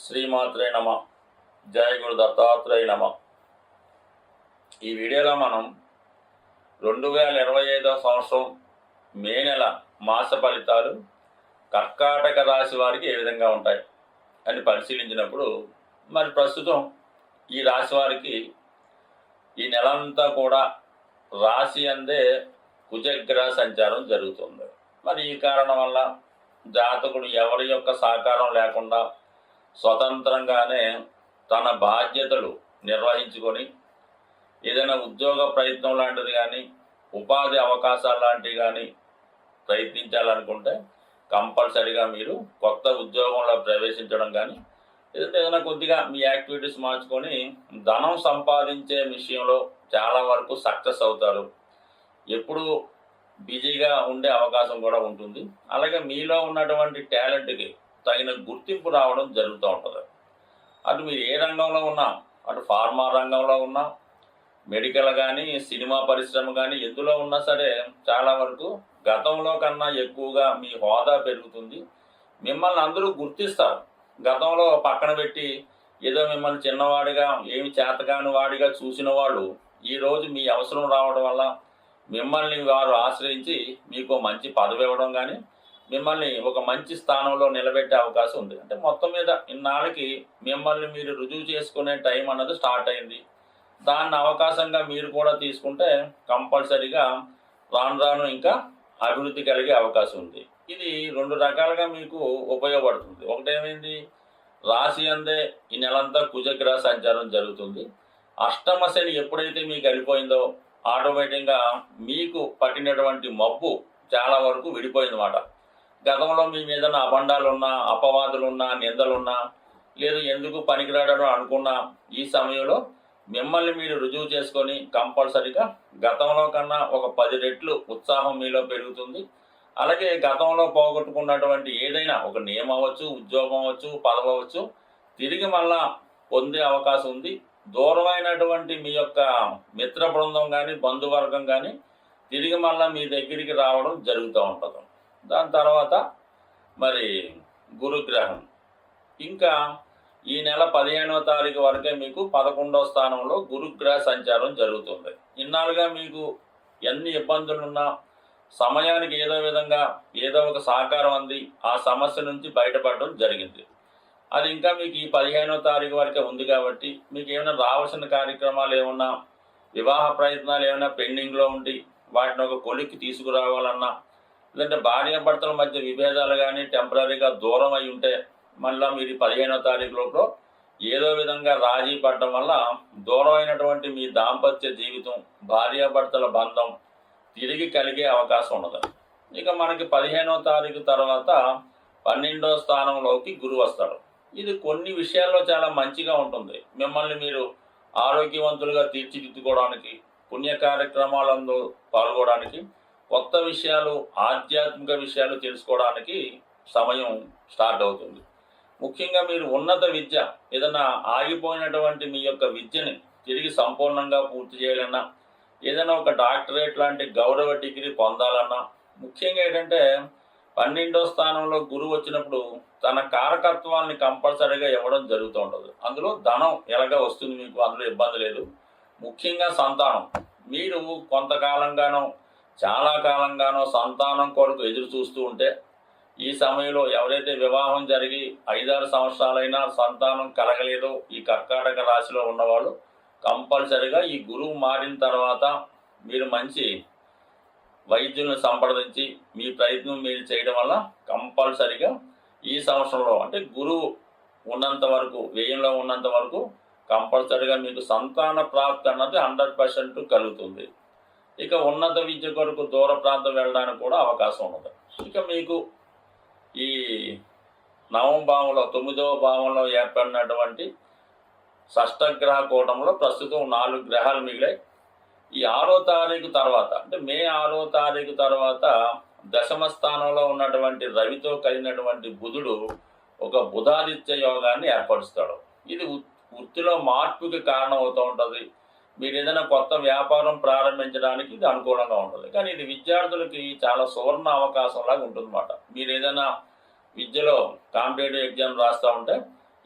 శ్రీమాత్రే నమ. జయ గురు దత్తాత్రేయ నమ. ఈ వీడియోలో మనం 2025 సంవత్సరం మే నెల మాస ఫలితాలు కర్కాటక రాశి వారికి ఏ విధంగా ఉంటాయి అని పరిశీలించినప్పుడు, మరి ప్రస్తుతం ఈ రాశి వారికి ఈ నెలంతా కూడా రాశి అందే కుజగ్రహ సంచారం జరుగుతుంది. మరి ఈ కారణం వల్ల జాతకుడు ఎవరి యొక్క సహకారం లేకుండా స్వతంత్రంగానే తన బాధ్యతలు నిర్వహించుకొని ఏదైనా ఉద్యోగ ప్రయత్నం లాంటిది కానీ, ఉపాధి అవకాశాలు లాంటివి కానీ ప్రయత్నించాలనుకుంటే కంపల్సరిగా మీరు కొత్త ఉద్యోగంలో ప్రవేశించడం కానీ, లేదంటే ఏదైనా కొద్దిగా మీ యాక్టివిటీస్ మార్చుకొని ధనం సంపాదించే విషయంలో చాలా వరకు సక్సెస్ అవుతారు. ఎప్పుడు బిజీగా ఉండే అవకాశం కూడా ఉంటుంది. అలాగే మీలో ఉన్నటువంటి టాలెంట్కి తగిన గుర్తింపు రావడం జరుగుతూ ఉంటుంది. అటు మీరు ఏ రంగంలో ఉన్నా, అటు ఫార్మా రంగంలో ఉన్నా, మెడికల్ కానీ, సినిమా పరిశ్రమ కానీ, ఎందులో ఉన్నా సరే చాలా వరకు గతంలో కన్నా ఎక్కువగా మీ హోదా పెరుగుతుంది. మిమ్మల్ని అందరూ గుర్తిస్తారు. గతంలో పక్కన పెట్టి ఏదో మిమ్మల్ని చిన్నవాడిగా, ఏమి చేతకాని వాడిగా చూసిన వాళ్ళు ఈరోజు మీ అవసరం రావడం వల్ల మిమ్మల్ని వారు ఆశ్రయించి మీకు మంచి పదవి ఇవ్వడం కానీ, మిమ్మల్ని ఒక మంచి స్థానంలో నిలబెట్టే అవకాశం ఉంది. అంటే మొత్తం మీద ఇన్నాళ్ళకి మిమ్మల్ని మీరు రుజువు చేసుకునే టైం అన్నది స్టార్ట్ అయింది. దాన్ని అవకాశంగా మీరు కూడా తీసుకుంటే కంపల్సరీగా రాను రాను ఇంకా అభివృద్ధి కలిగే అవకాశం ఉంది. ఇది రెండు రకాలుగా మీకు ఉపయోగపడుతుంది. ఒకటేమైంది, రాశి అందే ఈ నెలంతా కుజగ్రహ సంచారం జరుగుతుంది. అష్టమ శని ఎప్పుడైతే మీకు వెళ్ళిపోయిందో ఆటోమేటిక్గా మీకు పట్టినటువంటి మబ్బు చాలా వరకు విడిపోయిందన్నమాట. గతంలో మీ మీద అబండాలున్నా, అపవాదులున్నా, నిందలున్నా, లేదు ఎందుకు పనికిరాడని అనుకున్నా, ఈ సమయంలో మిమ్మల్ని మీరు రుజువు చేసుకొని కంపల్సరీగా గతంలో కన్నా ఒక 10 రెట్లు ఉత్సాహం మీలో పెరుగుతుంది. అలాగే గతంలో పోగొట్టుకున్నటువంటి ఏదైనా ఒక నియమం అవ్వచ్చు, ఉద్యోగం అవ్వచ్చు, పదవి అవ్వచ్చు, తిరిగి మళ్ళా పొందే అవకాశం ఉంది. దూరమైనటువంటి మీ యొక్క మిత్ర బృందం కానీ, బంధువర్గం కానీ తిరిగి మళ్ళీ మీ దగ్గరికి రావడం జరుగుతూ ఉంటుంది. దాని తర్వాత మరి గురుగ్రహం ఇంకా ఈ నెల 15వ తారీఖు వరకే మీకు 11వ స్థానంలో గురుగ్రహ సంచారం జరుగుతుంది. ఇన్నాళ్ళుగా మీకు ఎన్ని ఇబ్బందులున్నా సమయానికి ఏదో విధంగా ఏదో ఒక సహకారం అంది ఆ సమస్య నుంచి బయటపడడం జరిగింది. అది ఇంకా మీకు ఈ 15వ తారీఖు వరకే ఉంది కాబట్టి మీకు ఏమైనా రావాల్సిన కార్యక్రమాలు ఏమన్నా, వివాహ ప్రయత్నాలు ఏమైనా పెండింగ్లో ఉండి వాటిని ఒక కొలిక్కి తీసుకురావాలన్నా, లేదంటే భార్యాభర్తల మధ్య విభేదాలు కానీ టెంపరీగా దూరం అయి ఉంటే మళ్ళీ మీరు 15వ తారీఖు లోపల ఏదో విధంగా రాజీ పడడం వల్ల దూరమైనటువంటి మీ దాంపత్య జీవితం, భార్యాభర్తల బంధం తిరిగి కలిగే అవకాశం ఉండదు. ఇక మనకి 15వ తారీఖు తర్వాత 12వ స్థానంలోకి గురువు వస్తాడు. ఇది కొన్ని విషయాల్లో చాలా మంచిగా ఉంటుంది. మిమ్మల్ని మీరు ఆరోగ్యవంతులుగా తీర్చిదిద్దుకోవడానికి, పుణ్య కార్యక్రమాలందు పాల్గొనడానికి, కొత్త విషయాలు, ఆధ్యాత్మిక విషయాలు తెలుసుకోవడానికి సమయం స్టార్ట్ అవుతుంది. ముఖ్యంగా మీరు ఉన్నత విద్య, ఏదైనా ఆగిపోయినటువంటి మీ యొక్క విద్యని తిరిగి సంపూర్ణంగా పూర్తి చేయాలన్నా, ఏదైనా ఒక డాక్టరేట్ లాంటి గౌరవ డిగ్రీ పొందాలన్నా, ముఖ్యంగా ఏంటంటే 12వ స్థానంలో గురువు వచ్చినప్పుడు తన కారకత్వాన్ని కంపల్సరీగా ఇవ్వడం జరుగుతూ ఉంటుంది. అందులో ధనం ఎలాగా వస్తుంది మీకు, అందులో ఇబ్బంది లేదు. ముఖ్యంగా సంతానం, మీరు కొంతకాలంగానో చాలా కాలంగానో సంతానం కొరకు ఎదురు చూస్తూ ఉంటే ఈ సమయంలో ఎవరైతే వివాహం జరిగి 5-6 సంవత్సరాలైనా సంతానం కలగలేదో ఈ కర్కాటక రాశిలో ఉన్నవాళ్ళు కంపల్సరీగా ఈ గురువు మారిన తర్వాత మీరు మంచి వైద్యులను సంప్రదించి మీ ప్రయత్నం మీరు చేయడం వల్ల కంపల్సరీగా ఈ సంవత్సరంలో, అంటే గురువు ఉన్నంత వరకు, వ్యయంలో ఉన్నంత వరకు కంపల్సరీగా మీకు సంతాన ప్రాప్తి అన్నది 100% కలుగుతుంది. ఇక ఉన్నత విద్య కొరకు దూర ప్రాంతం వెళ్ళడానికి కూడా అవకాశం ఉండదు. ఇక మీకు ఈ నవమ భావంలో 9వ భావంలో ఏర్పడినటువంటి షష్టగ్రహ కూటంలో ప్రస్తుతం 4 గ్రహాలు మిగిలాయి. ఈ 6వ తారీఖు తర్వాత, అంటే మే 6వ తారీఖు తర్వాత దశమ స్థానంలో ఉన్నటువంటి రవితో కలిగినటువంటి బుధుడు ఒక బుధాదిత్య యోగాన్ని ఏర్పరుస్తాడు. ఇది వృత్తిలో మార్పుకి కారణం అవుతూ ఉంటుంది. మీరు ఏదైనా కొత్త వ్యాపారం ప్రారంభించడానికి ఇది అనుకూలంగా ఉంటుంది. కానీ ఇది విద్యార్థులకి చాలా సువర్ణ అవకాశం లాగా ఉంటుందన్నమాట. మీరు ఏదైనా విద్యలో కాంపిటేటివ్ ఎగ్జామ్ రాస్తూ ఉంటే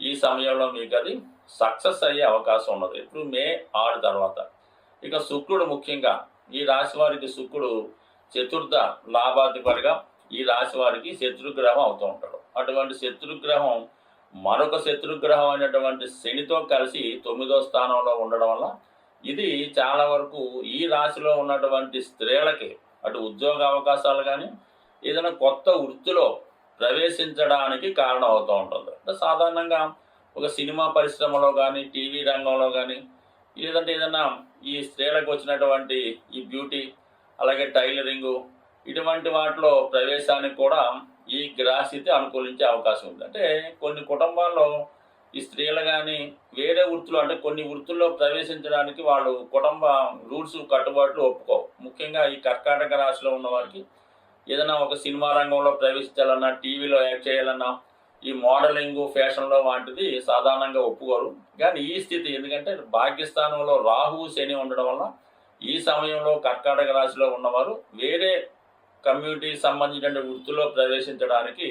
ఈ సమయంలో మీకు అది సక్సెస్ అయ్యే అవకాశం ఉన్నది. ఇప్పుడు మే 6 తర్వాత. ఇక శుక్రుడు ముఖ్యంగా ఈ రాశి వారికి శుక్రుడు చతుర్థ లాభాధిపతిగా ఈ రాశి వారికి శత్రుగ్రహం అవుతూ ఉంటాడు. అటువంటి శత్రుగ్రహం మరొక శత్రుగ్రహం అయినటువంటి శనితో కలిసి 9వ స్థానంలో ఉండడం వల్ల ఇది చాలా వరకు ఈ రాశిలో ఉన్నటువంటి స్త్రీలకి అటు ఉద్యోగ అవకాశాలు కానీ ఏదైనా కొత్త వృత్తిలో ప్రవేశించడానికి కారణం అవుతూ ఉంటుంది. అంటే సాధారణంగా ఒక సినిమా పరిశ్రమలో కానీ టీవీ రంగంలో కానీ లేదంటే ఏదైనా ఈ స్త్రీలకు వచ్చినటువంటి ఈ బ్యూటీ అలాగే టైలరింగు ఇటువంటి వాటిలో ప్రవేశానికి కూడా ఈ గ్రహస్థితి అనుకూలించే అవకాశం ఉంది. అంటే కొన్ని కుటుంబాల్లో ఈ స్త్రీలు కానీ వేరే వృత్తులు అంటే కొన్ని వృత్తుల్లో ప్రవేశించడానికి వాళ్ళు కుటుంబ రూల్స్ కట్టుబాట్లు ఒప్పుకోవు. ముఖ్యంగా ఈ కర్కాటక రాశిలో ఉన్న వారికి ఏదైనా ఒక సినిమా రంగంలో ప్రవేశించాలన్నా టీవీలో యాక్ట్ చేయాలన్నా ఈ మోడలింగ్ ఫ్యాషన్లో వాటిది సాధారణంగా ఒప్పుకోరు. కానీ ఈ స్థితి ఎందుకంటే భాగ్యస్థానంలో రాహువు శని ఉండడం వల్ల ఈ సమయంలో కర్కాటక రాశిలో ఉన్నవారు వేరే కమ్యూనిటీకి సంబంధించిన వృత్తిలో ప్రవేశించడానికి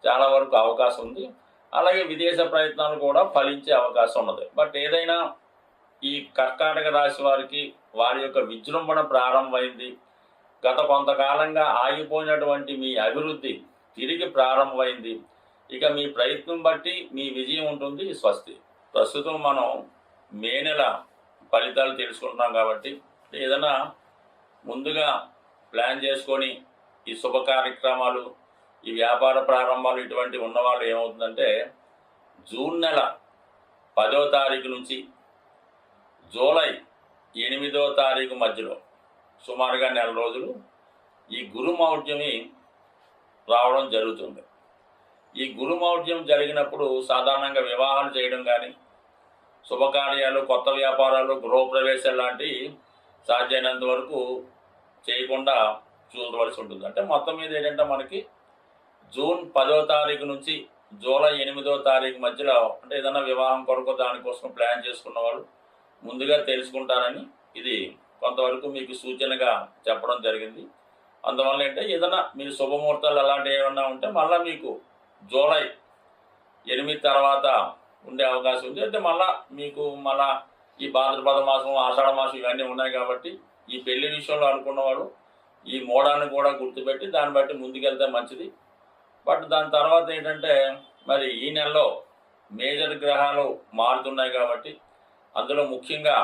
చాలా వరకు అవకాశం ఉంది. అలాగే విదేశ ప్రయత్నాలు కూడా ఫలించే అవకాశం ఉన్నది. బట్ ఏదైనా ఈ కర్కాటక రాశి వారికి వారి యొక్క విజృంభణ ప్రారంభమైంది. గత కొంతకాలంగా ఆగిపోయినటువంటి మీ అభివృద్ధి తిరిగి ప్రారంభమైంది. ఇక మీ ప్రయత్నం బట్టి మీ విజయం ఉంటుంది. స్వస్తి. ప్రస్తుతం మనం మే నెల ఫలితాలు తెలుసుకుంటున్నాం కాబట్టి ఏదైనా ముందుగా ప్లాన్ చేసుకొని ఈ శుభ కార్యక్రమాలు ఈ వ్యాపార ప్రారంభాలు ఇటువంటి ఉన్నవాళ్ళు ఏమవుతుందంటే జూన్ నెల 10వ తారీఖు నుంచి జూలై 8వ తారీఖు మధ్యలో సుమారుగా నెల రోజులు ఈ గురుమౌఢ్యమి రావడం జరుగుతుంది. ఈ గురుమౌఢ్యం జరిగినప్పుడు సాధారణంగా వివాహాలు చేయడం కానీ శుభకార్యాలు కొత్త వ్యాపారాలు గృహప్రవేశాలు లాంటివి సాధ్యమైనంత వరకు చేయకుండా చూడవలసి ఉంటుంది. అంటే మొత్తం మీద ఏంటంటే మనకి జూన్ 10వ తారీఖు నుంచి జూలై 8వ తారీఖు మధ్యలో అంటే ఏదైనా వివాహం కొరకు దానికోసం ప్లాన్ చేసుకున్న వాళ్ళు ముందుగా తెలుసుకుంటారని ఇది కొంతవరకు మీకు సూచనగా చెప్పడం జరిగింది. అందువల్ల ఏంటంటే ఏదైనా మీరు శుభముహూర్తాలు అలాంటివి ఏమన్నా ఉంటే మళ్ళీ మీకు జూలై 8 తర్వాత ఉండే అవకాశం ఉంది. అంటే మీకు మళ్ళా ఈ భాద్రపద మాసం ఆషాఢ మాసం ఇవన్నీ ఉన్నాయి కాబట్టి ఈ పెళ్లి విషయంలో అనుకున్నవాడు ఈ మోడాన్ని కూడా గుర్తుపెట్టి దాన్ని బట్టి ముందుకెళ్తే మంచిది. బట్ దాని తర్వాత ఏంటంటే మరి ఈ నెలలో మేజర్ గ్రహాలు మారుతున్నాయి కాబట్టి అందులో ముఖ్యంగా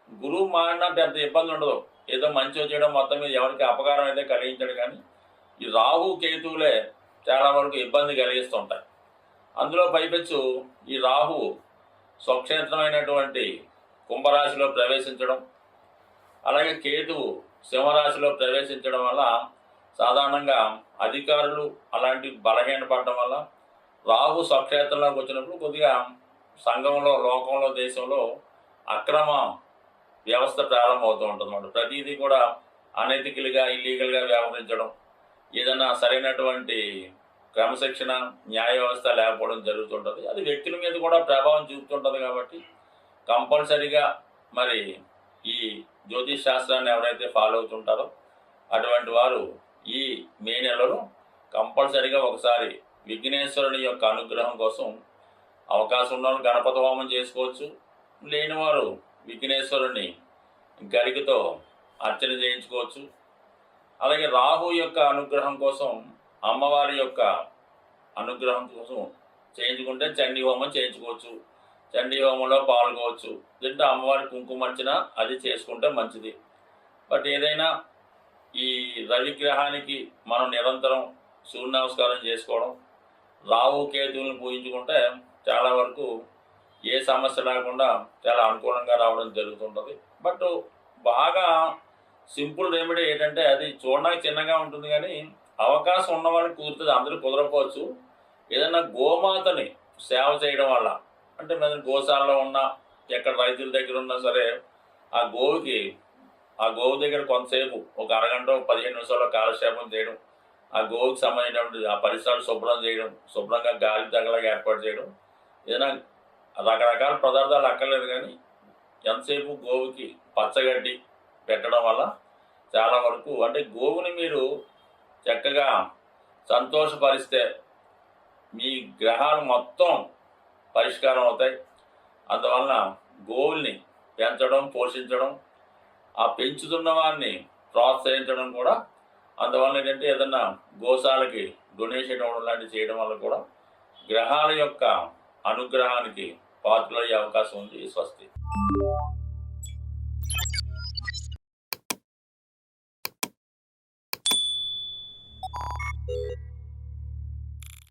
గురువు మారినా పెద్ద ఇబ్బంది ఉండదు. ఏదో మంచి చేయడం మొత్తం మీద ఎవరికి అపకారం అయితే కలిగించాడు. కానీ ఈ రాహు కేతువులే చాలా వరకు ఇబ్బంది కలిగిస్తుంటాయి. అందులో పైపెచ్చు ఈ రాహు స్వక్షేత్రమైనటువంటి కుంభరాశిలో ప్రవేశించడం అలాగే కేతువు సింహరాశిలో ప్రవేశించడం వల్ల సాధారణంగా అధికారులు అలాంటి బలహీనపడడం వల్ల రాహు స్వక్షేత్రంలోకి వచ్చినప్పుడు కొద్దిగా సంఘంలో లోకంలో దేశంలో అక్రమ వ్యవస్థ ప్రారంభమవుతూ ఉంటుంది అన్నమాట. ప్రతిదీ కూడా అనైతికలుగా ఇల్లీగల్గా వ్యవహరించడం ఏదైనా సరైనటువంటి క్రమశిక్షణ న్యాయ వ్యవస్థ లేకపోవడం జరుగుతుంటుంది. అది వ్యక్తుల మీద కూడా ప్రభావం చూపుతుంటుంది. కాబట్టి కంపల్సరీగా మరి ఈ జ్యోతిష్ శాస్త్రాన్ని ఎవరైతే ఫాలో అవుతుంటారో అటువంటి వారు ఈ మే నెలలో కంపల్సరీగా ఒకసారి విఘ్నేశ్వరుని యొక్క అనుగ్రహం కోసం అవకాశం ఉన్న గణపతి హోమం చేసుకోవచ్చు. లేనివారు విఘ్నేశ్వరుని గరికతో అర్చన చేయించుకోవచ్చు. అలాగే రాహు యొక్క అనుగ్రహం కోసం అమ్మవారి యొక్క అనుగ్రహం కోసం చేయించుకుంటే చండీ హోమం చేయించుకోవచ్చు. చండీ హోమంలో పాల్గొవచ్చు. దీంట్లో అమ్మవారి కుంకుమర్చన అది చేసుకుంటే మంచిది. బట్ ఏదైనా ఈ రవిగ్రహానికి మనం నిరంతరం సూర్య నమస్కారం చేసుకోవడం రాహు కేతువులను పూజించుకుంటే చాలా వరకు ఏ సమస్య లేకుండా చాలా అనుకూలంగా రావడం జరుగుతుంటుంది. బట్ బాగా సింపుల్ రెమెడీ ఏంటంటే అది చూడడానికి చిన్నగా ఉంటుంది కానీ అవకాశం ఉన్న వాళ్ళకి కుదురుతుంది. అందరూ కుదరకపోవచ్చు. ఏదైనా గోమాతని సేవ చేయడం వల్ల అంటే మన గోశాలలో ఉన్నా ఎక్కడ రైతుల దగ్గర ఉన్నా సరే ఆ గోవు దగ్గర కొంతసేపు ఒక అరగంట 15 నిమిషాల్లో కాలక్షేపం చేయడం, ఆ గోవుకి సంబంధించినటువంటి ఆ పరిసరాలు శుభ్రం చేయడం, శుభ్రంగా గాలి తగలగా ఏర్పాటు చేయడం, ఏదైనా రకరకాల పదార్థాలు అక్కర్లేదు కానీ ఎంతసేపు గోవుకి పచ్చగడ్డి పెట్టడం వల్ల చాలా వరకు అంటే గోవుని మీరు చక్కగా సంతోషపరిస్తే మీ గ్రహాలు మొత్తం పరిష్కారం అవుతాయి. అందువలన గోవుల్ని పెంచడం, పోషించడం, ఆ పెంచుతున్న వారిని ప్రోత్సహించడం కూడా, అందువలన ఏంటంటే ఏదన్నా గోశాలకి డొనేషన్ ఇవ్వడం లాంటివి చేయడం వల్ల కూడా గ్రహాల యొక్క అనుగ్రహానికి పాత్రలయ్యే అవకాశం ఉంది. స్వస్తి.